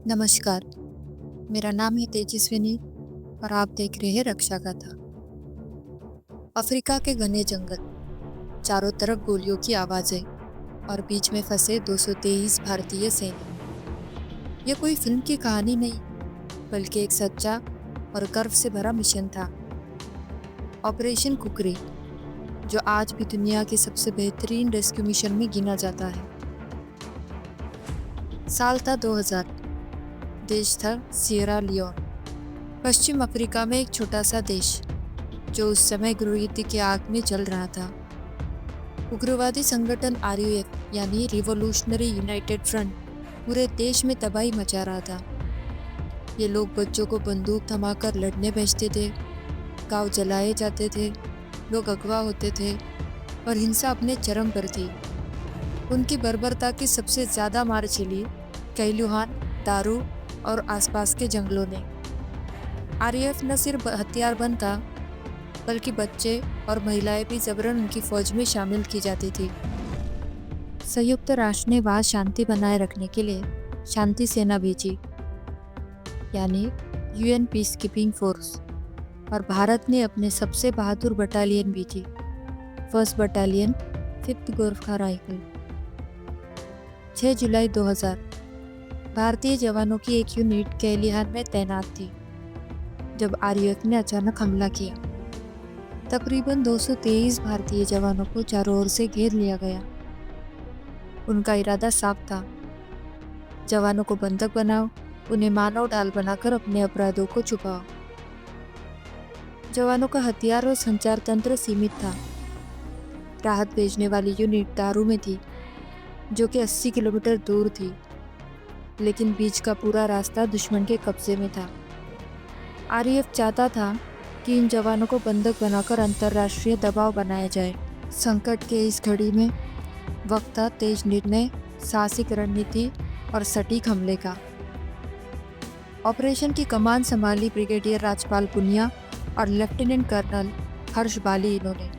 नमस्कार, मेरा नाम है तेजस्विनी और आप देख रहे हैं रक्षा गाथा। अफ्रीका के घने जंगल, चारों तरफ गोलियों की आवाजें और बीच में फंसे 223 भारतीय सैनिक। यह कोई फिल्म की कहानी नहीं, बल्कि एक सच्चा और गर्व से भरा मिशन था। ऑपरेशन कुकरी, जो आज भी दुनिया के सबसे बेहतरीन रेस्क्यू मिशन में गिना जाता है। साल था 2000। देश था सियरा लियोन, पश्चिम अफ्रीका में एक छोटा सा देश जो उस समय गृहयुद्ध की आग में जल रहा था। उग्रवादी संगठन RUF यानी रिवॉल्यूशनरी यूनाइटेड फ्रंट पूरे देश में तबाही मचा रहा था। ये लोग बच्चों को बंदूक थमाकर लड़ने भेजते थे, गांव जलाए जाते थे, लोग अगवा होते थे और हिंसा अपने चरम पर थी। उनकी बर्बरता की सबसे ज़्यादा मार झेली कैलुहान, दारू और आसपास के जंगलों ने। RUF न सिर्फ हथियारबंद था, बल्कि बच्चे और महिलाएं भी जबरन उनकी फौज में शामिल की जाती थी। संयुक्त राष्ट्र ने वहां शांति बनाए रखने के लिए शांति सेना भेजी, यानी UN पीस कीपिंग फोर्स, और भारत ने अपने सबसे बहादुर बटालियन भेजी, 1st battalion 5th Gorkha rifle. 6 जुलाई 2000 भारतीय जवानों की एक यूनिट कैलिहान में तैनात थी जब RUF ने अचानक हमला किया। तकरीबन 223 भारतीय जवानों को चारों ओर से घेर लिया गया। उनका इरादा साफ था, जवानों को बंधक बनाओ, उन्हें मानव ढाल बनाकर अपने अपराधों को छुपाओ। जवानों का हथियार और संचार तंत्र सीमित था। राहत भेजने वाली यूनिट दारू में थी, जो कि 80 किलोमीटर दूर थी, लेकिन बीच का पूरा रास्ता दुश्मन के कब्जे में था। RUF चाहता था कि इन जवानों को बंधक बनाकर अंतर्राष्ट्रीय दबाव बनाया जाए। संकट के इस घड़ी में वक्त था तेज निर्णय, साहसिक रणनीति और सटीक हमले का। ऑपरेशन की कमान संभाली ब्रिगेडियर राजपाल पुनिया और लेफ्टिनेंट कर्नल हर्ष बाली। इन्होंने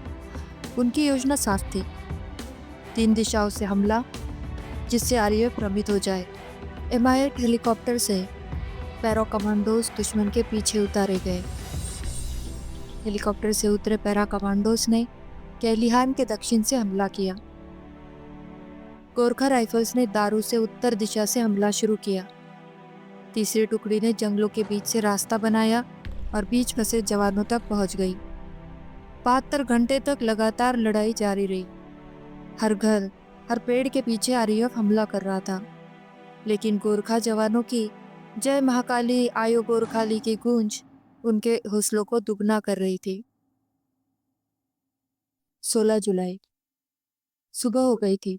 उनकी योजना साफ थी, 3 दिशाओं से हमला जिससे RUF भ्रमित हो जाए। MI8 हेलीकॉप्टर से पैरा कमांडोज दुश्मन के पीछे उतारे गए। हेलीकॉप्टर से उतरे पैरा कमांडोज ने कैलिहान के दक्षिण से हमला किया। गोरखा राइफल्स ने दारू से उत्तर दिशा से हमला शुरू किया। तीसरी टुकड़ी ने जंगलों के बीच से रास्ता बनाया और बीच फंसे जवानों तक पहुंच गई। 72 घंटे तक लगातार लड़ाई जारी रही। हर घर, हर पेड़ के पीछे RUF हमला कर रहा था, लेकिन गोरखा जवानों की जय महाकाली आयो गोरखाली की गूंज उनके हौसलों को दुगना कर रही थी। 16 जुलाई सुबह हो गई थी।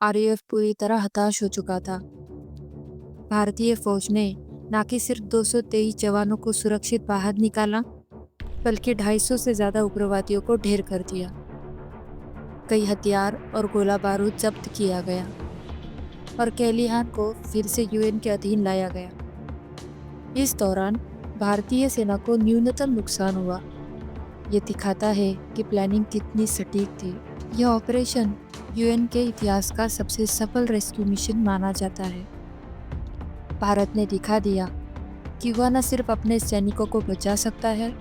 RUF पूरी तरह हताश हो चुका था। भारतीय फौज ने न कि सिर्फ 223 जवानों को सुरक्षित बाहर निकाला, बल्कि 250 से ज्यादा उग्रवादियों को ढेर कर दिया। कई हथियार और गोला बारूद जब्त किया गया और कैलिहान को फिर से UN के अधीन लाया गया। इस दौरान भारतीय सेना को न्यूनतम नुकसान हुआ। ये दिखाता है कि प्लानिंग कितनी सटीक थी। यह ऑपरेशन UN के इतिहास का सबसे सफल रेस्क्यू मिशन माना जाता है। भारत ने दिखा दिया कि वह न सिर्फ अपने सैनिकों को बचा सकता है,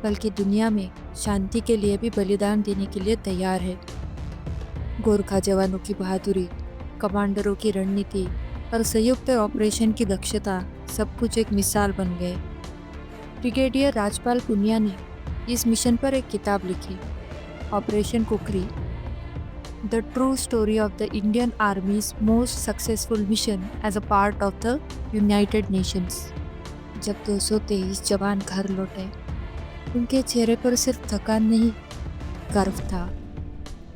बल्कि दुनिया में शांति के लिए भी बलिदान देने के लिए तैयार है। गोरखा जवानों की बहादुरी, कमांडरों की रणनीति और संयुक्त ऑपरेशन की दक्षता सब कुछ एक मिसाल बन गए। ब्रिगेडियर राजपाल पुनिया ने इस मिशन पर एक किताब लिखी, operation Khukri, the true story of the Indian Army's most successful mission as a part of the United Nations. जब 223 जवान घर लौटे, उनके चेहरे पर सिर्फ थकान नहीं, गर्व था,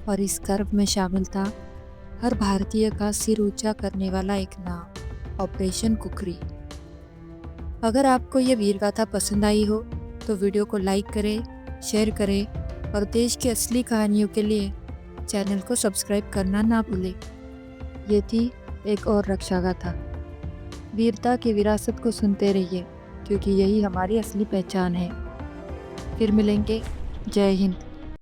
और इस गर्व में शामिल था हर भारतीय का सिर ऊंचा करने वाला एक नाम, ऑपरेशन कुकरी। अगर आपको ये वीरगाथा पसंद आई हो तो वीडियो को लाइक करें, शेयर करें और देश की असली कहानियों के लिए चैनल को सब्सक्राइब करना ना भूलें। ये थी एक और रक्षा गाथा। वीरता की विरासत को सुनते रहिए, क्योंकि यही हमारी असली पहचान है। फिर मिलेंगे। जय हिंद।